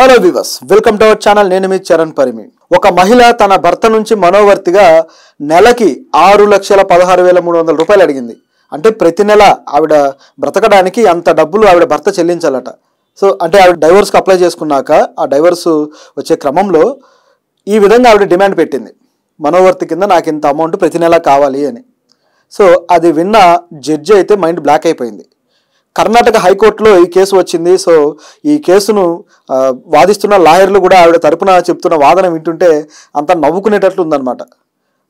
Hello viewers, welcome to our channel. నేను మీ చరణ్ పరిమి. ఒక మహిళ తన భర్త నుంచి మనోవర్తిగా నెలకి 6,16,300 రూపాయలు అడిగింది. అంటే ప్రతి నెల ఆవిడ బ్రతకడానికి అంత డబ్బులు ఆవిడ భర్త చెల్లించాలట. సో అంటే ఆవిడ డైవోర్స్కి అప్లై చేసుకున్నాక ఆ డైవోర్స్ వచ్చే క్రమంలో ఈ విధంగా ఆవిడ డిమాండ్ పెట్టింది. మనోవర్తి కింద నాకు ఇంత అమౌంట్ ప్రతి నెల కావాలి అని. సో అది విన్న జడ్జి అయితే మైండ్ బ్లాక్ అయిపోయింది. కర్ణాటక హైకోర్టులో ఈ కేసు వచ్చింది. సో ఈ కేసును వాదిస్తున్న లాయర్లు కూడా ఆవిడ తరపున చెప్తున్న వాదన వింటుంటే అంతా నవ్వుకునేటట్లు ఉందన్నమాట.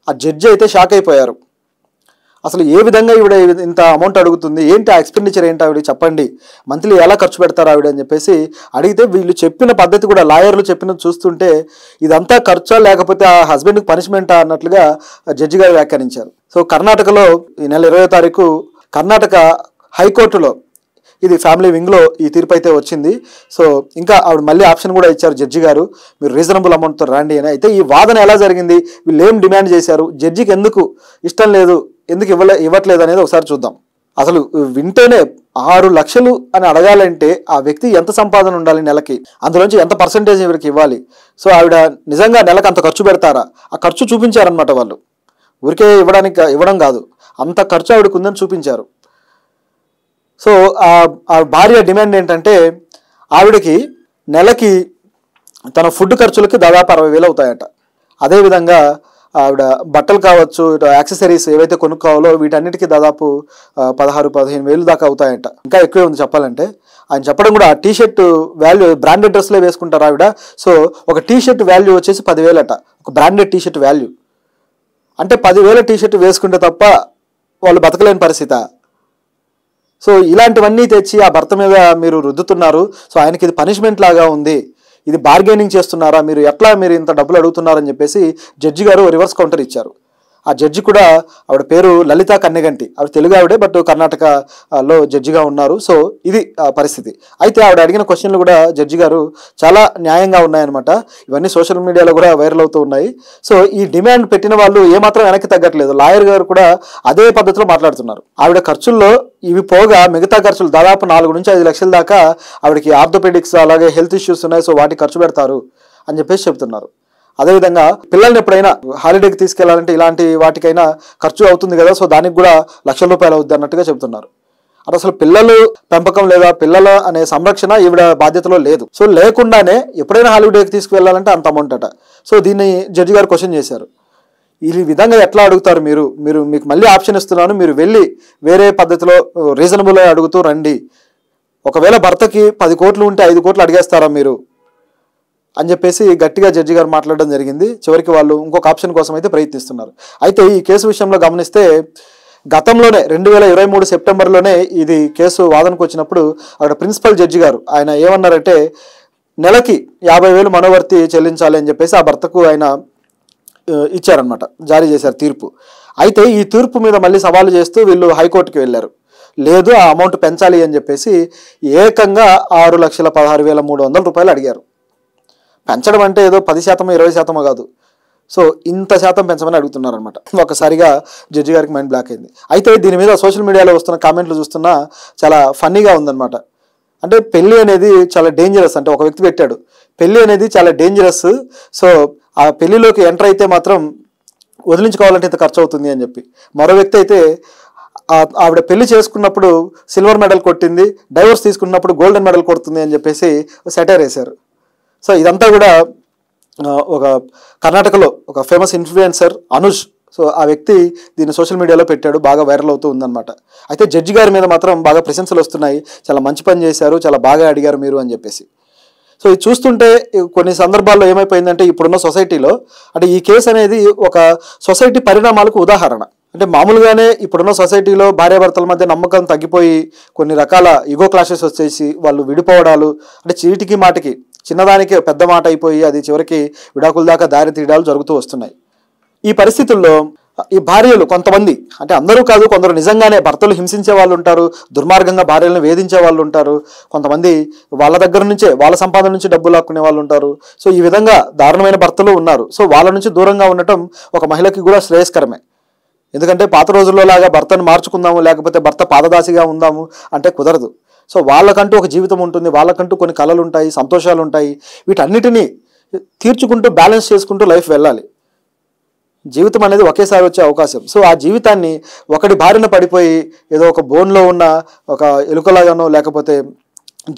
ఆ జడ్జి అయితే షాక్ అయిపోయారు. అసలు ఏ విధంగా ఈవిడ ఇంత అమౌంట్ అడుగుతుంది, ఏంటి ఆ ఎక్స్పెండిచర్ ఏంటి ఆవిడ చెప్పండి, మంత్లీ ఎలా ఖర్చు పెడతారు ఆవిడ అని చెప్పేసి అడిగితే వీళ్ళు చెప్పిన పద్ధతి కూడా లాయర్లు చెప్పినది చూస్తుంటే ఇదంతా ఖర్చా లేకపోతే ఆ హస్బెండ్కి పనిష్మెంటా అన్నట్లుగా జడ్జి గారు వ్యాఖ్యానించారు. సో కర్ణాటకలో ఈ నెల 20వ తారీఖు కర్ణాటక హైకోర్టులో ఇది ఫ్యామిలీ వింగ్లో ఈ తీర్పు అయితే వచ్చింది. సో ఇంకా ఆవిడ మళ్ళీ ఆప్షన్ కూడా ఇచ్చారు జడ్జి గారు, మీరు రీజనబుల్ అమౌంట్తో రండి అని. అయితే ఈ వాదన ఎలా జరిగింది, వీళ్ళు ఏం డిమాండ్ చేశారు, జడ్జికి ఎందుకు ఇష్టం లేదు, ఎందుకు ఇవ్వట్లేదు అనేది ఒకసారి చూద్దాం. అసలు వింటేనే 6 లక్షలు అని అడగాలంటే ఆ వ్యక్తి ఎంత సంపాదన ఉండాలి నెలకి, అందులోంచి ఎంత పర్సంటేజ్ వీరికి ఇవ్వాలి. సో ఆవిడ నిజంగా నెలకు అంత ఖర్చు పెడతారా, ఆ ఖర్చు చూపించారనమాట. వాళ్ళు ఊరికే ఇవ్వడం కాదు, అంత ఖర్చు ఆవిడకు ఉందని చూపించారు. సో ఆ భార్య డిమాండ్ ఏంటంటే ఆవిడకి నెలకి తన ఫుడ్ ఖర్చులకి దాదాపు 60,000 అవుతాయట. అదేవిధంగా ఆవిడ బట్టలు కావచ్చు, యాక్సెసరీస్ ఏవైతే కొనుక్కోవాలో వీటన్నిటికీ దాదాపు 16,000-15,000 దాకా అవుతాయట. ఇంకా ఎక్కువే ఉంది చెప్పాలంటే. ఆయన చెప్పడం కూడా ఆ టీషర్ట్ వాల్యూ బ్రాండెడ్ డ్రెస్లే వేసుకుంటారు ఆవిడ. సో ఒక టీషర్ట్ వాల్యూ వచ్చేసి 10,000 అట, ఒక బ్రాండెడ్ టీషర్ట్ వాల్యూ. అంటే 10,000 టీషర్ట్ వేసుకుంటే తప్ప వాళ్ళు బతకలేని పరిస్థితి. సో ఇలాంటివన్నీ తెచ్చి ఆ భర్త మీద మీరు రుద్దుతున్నారు. సో ఆయనకి ఇది పనిష్మెంట్ లాగా ఉంది, ఇది బార్గెనింగ్ చేస్తున్నారా, మీరు ఇంత డబ్బులు అడుగుతున్నారని చెప్పేసి జడ్జి గారు రివర్స్ కౌంటర్ ఇచ్చారు. ఆ జడ్జి కూడా ఆవిడ పేరు లలితా కన్నెగంటి, ఆవిడ తెలుగు ఆవిడే, బట్ కర్ణాటకలో జడ్జిగా ఉన్నారు. సో ఇది పరిస్థితి. అయితే ఆవిడ అడిగిన క్వశ్చన్లు కూడా జడ్జి గారు చాలా న్యాయంగా ఉన్నాయన్నమాట. ఇవన్నీ సోషల్ మీడియాలో కూడా వైరల్ అవుతూ ఉన్నాయి. సో ఈ డిమాండ్ పెట్టిన వాళ్ళు ఏమాత్రం వెనక్కి తగ్గట్లేదు. లాయర్ గారు కూడా అదే పద్ధతిలో మాట్లాడుతున్నారు. ఆవిడ ఖర్చుల్లో ఇవి పోగా మిగతా ఖర్చులు దాదాపు 4 నుంచి 5 లక్షల దాకా ఆవిడకి ఆర్థోపెడిక్స్ అలాగే హెల్త్ ఇష్యూస్ ఉన్నాయి, సో వాటికి ఖర్చు పెడతారు అని చెప్పేసి చెప్తున్నారు. అదేవిధంగా పిల్లల్ని ఎప్పుడైనా హాలిడేకి తీసుకెళ్లాలంటే ఇలాంటి వాటికైనా ఖర్చు అవుతుంది కదా, సో దానికి కూడా లక్షల రూపాయలు అవుద్ది అన్నట్టుగా చెప్తున్నారు. అసలు పిల్లలు పెంపకం లేదా పిల్లల అనే సంరక్షణ ఈవిడ బాధ్యతలో లేదు. సో లేకుండానే ఎప్పుడైనా హాలిడేకి తీసుకువెళ్ళాలంటే అంత అమౌంట్ అట. సో దీన్ని జడ్జి గారు క్వశ్చన్ చేశారు. ఈ విధంగా ఎట్లా అడుగుతారు మీకు మళ్ళీ ఆప్షన్ ఇస్తున్నాను, మీరు వెళ్ళి వేరే పద్ధతిలో రీజనబుల్ అడుగుతూ రండి. ఒకవేళ భర్తకి 10 కోట్లు ఉంటే 5 కోట్లు అడిగేస్తారా మీరు అని చెప్పేసి గట్టిగా జడ్జి గారు మాట్లాడడం జరిగింది. చివరికి వాళ్ళు ఇంకొక ఆప్షన్ కోసం అయితే ప్రయత్నిస్తున్నారు. అయితే ఈ కేసు విషయంలో గమనిస్తే గతంలోనే 2023 సెప్టెంబర్లోనే ఇది కేసు వాదనకు వచ్చినప్పుడు అక్కడ ప్రిన్సిపల్ జడ్జి గారు ఆయన ఏమన్నారంటే నెలకి 50,000 మనోవర్తి చెల్లించాలి అని చెప్పేసి ఆ భర్తకు ఆయన ఇచ్చారనమాట, జారీ చేశారు తీర్పు. అయితే ఈ తీర్పు మీద మళ్ళీ సవాలు చేస్తూ వీళ్ళు హైకోర్టుకి వెళ్ళారు. లేదు, ఆ అమౌంట్ పెంచాలి అని చెప్పేసి ఏకంగా 6,16,300 రూపాయలు అడిగారు. పెంచడం అంటే ఏదో 10%, 20% కాదు. సో ఇంత శాతం పెంచమని అడుగుతున్నారనమాట. ఒకసారిగా జడ్జి గారికి మైండ్ బ్లాక్ అయింది. అయితే దీని మీద సోషల్ మీడియాలో వస్తున్న కామెంట్లు చూస్తున్నా చాలా ఫన్నీగా ఉందన్నమాట. అంటే పెళ్ళి అనేది చాలా డేంజరస్, అంటే ఒక వ్యక్తి పెట్టాడు పెళ్ళి అనేది చాలా డేంజరస్, సో ఆ పెళ్లిలోకి ఎంటర్ అయితే మాత్రం వదిలించుకోవాలంటే ఇంత ఖర్చు అవుతుంది అని చెప్పి. మరో వ్యక్తి అయితే ఆవిడ పెళ్లి చేసుకున్నప్పుడు సిల్వర్ మెడల్ కొట్టింది, డైవోర్స్ తీసుకున్నప్పుడు గోల్డెన్ మెడల్ కొడుతుంది అని చెప్పేసి సెటైర్ వేశారు. సో ఇదంతా కూడా ఒక కర్ణాటకలో ఒక ఫేమస్ ఇన్ఫ్లుయెన్సర్ అనుష్, సో ఆ వ్యక్తి దీన్ని సోషల్ మీడియాలో పెట్టాడు, బాగా వైరల్ అవుతూ ఉందన్నమాట. అయితే జడ్జి గారి మీద మాత్రం బాగా ప్రశంసలు వస్తున్నాయి, చాలా మంచి పని చేశారు, చాలా బాగా అడిగారు మీరు అని చెప్పేసి. సో ఇది చూస్తుంటే కొన్ని సందర్భాల్లో ఏమైపోయిందంటే ఇప్పుడున్న సొసైటీలో అంటే ఈ కేసు అనేది ఒక సొసైటీ పరిణామాలకు ఉదాహరణ. అంటే మామూలుగానే ఇప్పుడున్న సొసైటీలో భార్యాభర్తల మధ్య నమ్మకం తగ్గిపోయి కొన్ని రకాల ఈగో క్లాషెస్ వచ్చేసి వాళ్ళు విడిపోవడాలు, అంటే చీటికి మాటికి చిన్నదానికి పెద్ద మాట అయిపోయి అది చివరికి విడాకుల దాకా దారి తీయడాలు జరుగుతూ వస్తున్నాయి. ఈ పరిస్థితుల్లో ఈ భార్యలు కొంతమంది, అంటే అందరూ కాదు, కొందరు నిజంగానే భర్తలు హింసించే వాళ్ళు ఉంటారు, దుర్మార్గంగా భార్యలను వేధించే వాళ్ళు ఉంటారు, కొంతమంది వాళ్ళ దగ్గర నుంచే వాళ్ళ సంపాదన నుంచి డబ్బులు లాక్కునే వాళ్ళు ఉంటారు. సో ఈ విధంగా దారుణమైన భర్తలు ఉన్నారు. సో వాళ్ళ నుంచి దూరంగా ఉండటం ఒక మహిళకి కూడా శ్రేయస్కరమే. ఎందుకంటే పాత రోజుల్లో లాగా భర్తను మార్చుకుందాము లేకపోతే భర్త పాదదాసిగా ఉందాము అంటే కుదరదు. సో వాళ్ళకంటూ ఒక జీవితం ఉంటుంది, వాళ్ళకంటూ కొన్ని కళలు ఉంటాయి, సంతోషాలు ఉంటాయి. వీటన్నిటినీ తీర్చుకుంటూ బ్యాలెన్స్ చేసుకుంటూ లైఫ్ వెళ్ళాలి. జీవితం అనేది ఒకేసారి వచ్చే అవకాశం. సో ఆ జీవితాన్ని ఒకటి బారిన పడిపోయి ఏదో ఒక బోన్లో ఉన్న ఒక ఎలుకలాగానో లేకపోతే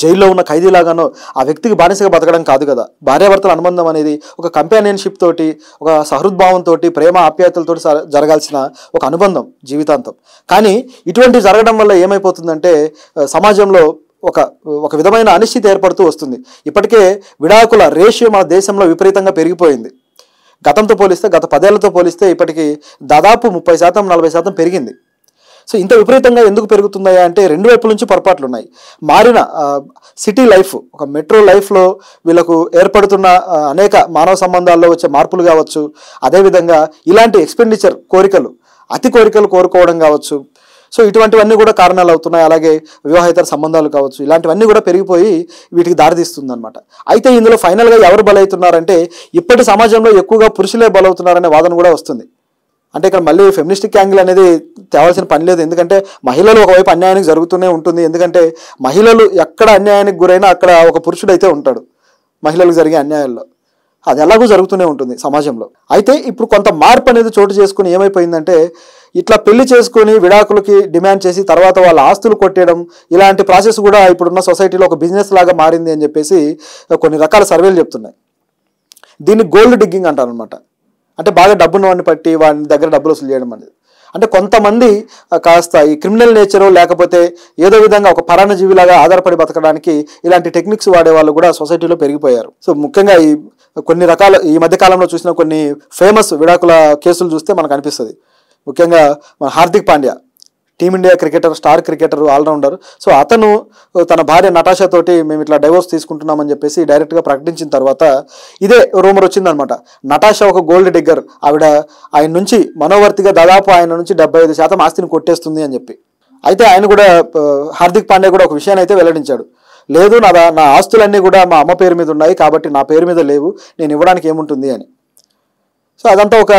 జైల్లో ఉన్న ఖైదీలాగానో ఆ వ్యక్తికి బానిసగా బతకడం కాదు కదా. భార్యాభర్తల అనుబంధం అనేది ఒక కంపానియన్షిప్ తోటి, ఒక సహృద్భావంతో, ప్రేమ ఆప్యాయతలతో జరగాల్సిన ఒక అనుబంధం జీవితాంతం. కానీ ఇటువంటివి జరగడం వల్ల ఏమైపోతుందంటే సమాజంలో ఒక ఒక విధమైన అనిశ్చితి ఏర్పడుతూ వస్తుంది. ఇప్పటికే విడాకుల రేషియో మన దేశంలో విపరీతంగా పెరిగిపోయింది. గతంతో పోలిస్తే, గత 10 ఏళ్లతో పోలిస్తే ఇప్పటికి దాదాపు 30%, 40% పెరిగింది. సో ఇంత విపరీతంగా ఎందుకు పెరుగుతున్నాయా అంటే రెండు వైపుల నుంచి పొరపాట్లు ఉన్నాయి. మారిన సిటీ లైఫ్, ఒక మెట్రో లైఫ్లో వీళ్ళకు ఏర్పడుతున్న అనేక మానవ సంబంధాల్లో వచ్చే మార్పులు కావచ్చు, అదేవిధంగా ఇలాంటి ఎక్స్పెండిచర్ కోరికలు, అతి కోరికలు కోరుకోవడం కావచ్చు. సో ఇటువంటివన్నీ కూడా కారణాలు అవుతున్నాయి. అలాగే వివాహేతర సంబంధాలు కావచ్చు, ఇలాంటివన్నీ కూడా పెరిగిపోయి వీటికి దారితీస్తుంది అనమాట. అయితే ఇందులో ఫైనల్గా ఎవరు బలవుతున్నారంటే ఇప్పటి సమాజంలో ఎక్కువగా పురుషులే బలవుతున్నారనే వాదన కూడా వస్తుంది. అంటే ఇక్కడ మళ్ళీ ఫెమినిస్టిక్ యాంగిల్ అనేది తేవాల్సిన పని లేదు. ఎందుకంటే మహిళలు ఒకవైపు అన్యాయానికి జరుగుతూనే ఉంటుంది. ఎందుకంటే మహిళలు ఎక్కడ అన్యాయానికి గురైనా అక్కడ ఒక పురుషుడు అయితే ఉంటాడు. మహిళలకు జరిగే అన్యాయాల్లో అది ఎలాగూ జరుగుతూనే ఉంటుంది సమాజంలో. అయితే ఇప్పుడు కొంత మార్పు అనేది చోటు చేసుకుని ఏమైపోయిందంటే ఇట్లా పెళ్లి చేసుకుని విడాకులకి డిమాండ్ చేసి తర్వాత వాళ్ళ ఆస్తులు కొట్టేయడం, ఇలాంటి ప్రాసెస్ కూడా ఇప్పుడున్న సొసైటీలో ఒక బిజినెస్ లాగా మారింది అని చెప్పేసి కొన్ని రకాల సర్వేలు చెప్తున్నాయి. దీన్ని గోల్డ్ డిగ్గింగ్ అంటారనమాట. అంటే బాగా డబ్బున్న వాడిని పట్టి వాడి దగ్గర డబ్బులు వసూలు చేయడం అనేది. అంటే కొంతమంది కాస్త ఈ క్రిమినల్ నేచరు లేకపోతే ఏదో విధంగా ఒక పరాన్నజీవిలాగా ఆధారపడి బతకడానికి ఇలాంటి టెక్నిక్స్ వాడే వాళ్ళు కూడా సొసైటీలో పెరిగిపోయారు. సో ముఖ్యంగా ఈ కొన్ని రకాల ఈ మధ్య కాలంలో చూసిన కొన్ని ఫేమస్ విడాకుల కేసులు చూస్తే మనకు అనిపిస్తుంది. ముఖ్యంగా మన Hardik Pandya, team India cricketer, star cricketer, allrounder. So అతను తన భార్య నటాషా తోటి మేము ఇట్లా డైవోర్స్ తీసుకుంటున్నామని చెప్పేసి డైరెక్ట్గా ప్రకటించిన తర్వాత ఇదే రూమర్ వచ్చిందనమాట. నటాషా ఒక గోల్డ్ డిగ్గర్, ఆవిడ ఆయన నుంచి మనోవర్తిగా దాదాపు ఆయన నుంచి 75% ఆస్తిని కొట్టేస్తుంది అని చెప్పి. అయితే ఆయన కూడా హార్దిక్ పాండ్యా కూడా ఒక విషయాన్ని అయితే వెల్లడించాడు. లేదు, నా ఆస్తులన్నీ కూడా మా అమ్మ పేరు మీద ఉన్నాయి కాబట్టి నా పేరు మీద లేవు, నేను ఇవ్వడానికి ఏముంటుంది అని. సో అదంతా ఒక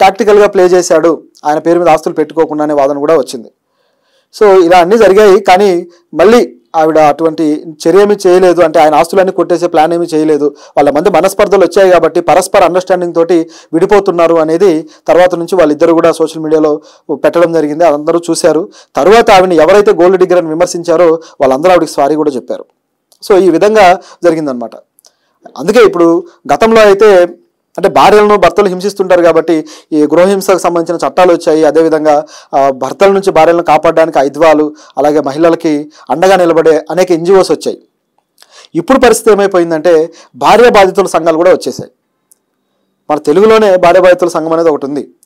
టాక్టికల్గా ప్లే చేశాడు, ఆయన పేరు మీద ఆస్తులు పెట్టుకోకుండా అనే వాదన కూడా వచ్చింది. సో ఇలా అన్నీ జరిగాయి. కానీ మళ్ళీ ఆవిడ అటువంటి చర్య ఏమీ చేయలేదు. అంటే ఆయన ఆస్తులన్నీ కొట్టేసే ప్లాన్ ఏమీ చేయలేదు. వాళ్ళ మధ్య మనస్పర్ధలు వచ్చాయి కాబట్టి పరస్పర అండర్స్టాండింగ్ తోటి విడిపోతున్నారు అనేది తర్వాత నుంచి వాళ్ళిద్దరు కూడా సోషల్ మీడియాలో పెట్టడం జరిగింది. అందరూ చూశారు. తర్వాత ఆవిడని ఎవరైతే గోల్డ్ డిగ్గర్ అని విమర్శించారో వాళ్ళందరూ ఆవిడకి సారీ కూడా చెప్పారు. సో ఈ విధంగా జరిగిందనమాట. అందుకే ఇప్పుడు గతంలో అయితే అంటే భార్యలను భర్తలు హింసిస్తుంటారు కాబట్టి ఈ గృహహింసకు సంబంధించిన చట్టాలు వచ్చాయి. అదేవిధంగా భర్తల నుంచి భార్యలను కాపాడడానికి ఐద్వాలు, అలాగే మహిళలకి అండగా నిలబడే అనేక NGOs వచ్చాయి. ఇప్పుడు పరిస్థితి ఏమైపోయిందంటే భార్య బాధితుల సంఘాలు కూడా వచ్చేసాయి. మన తెలుగులోనే భార్య బాధితుల సంఘం అనేది ఒకటి ఉంది.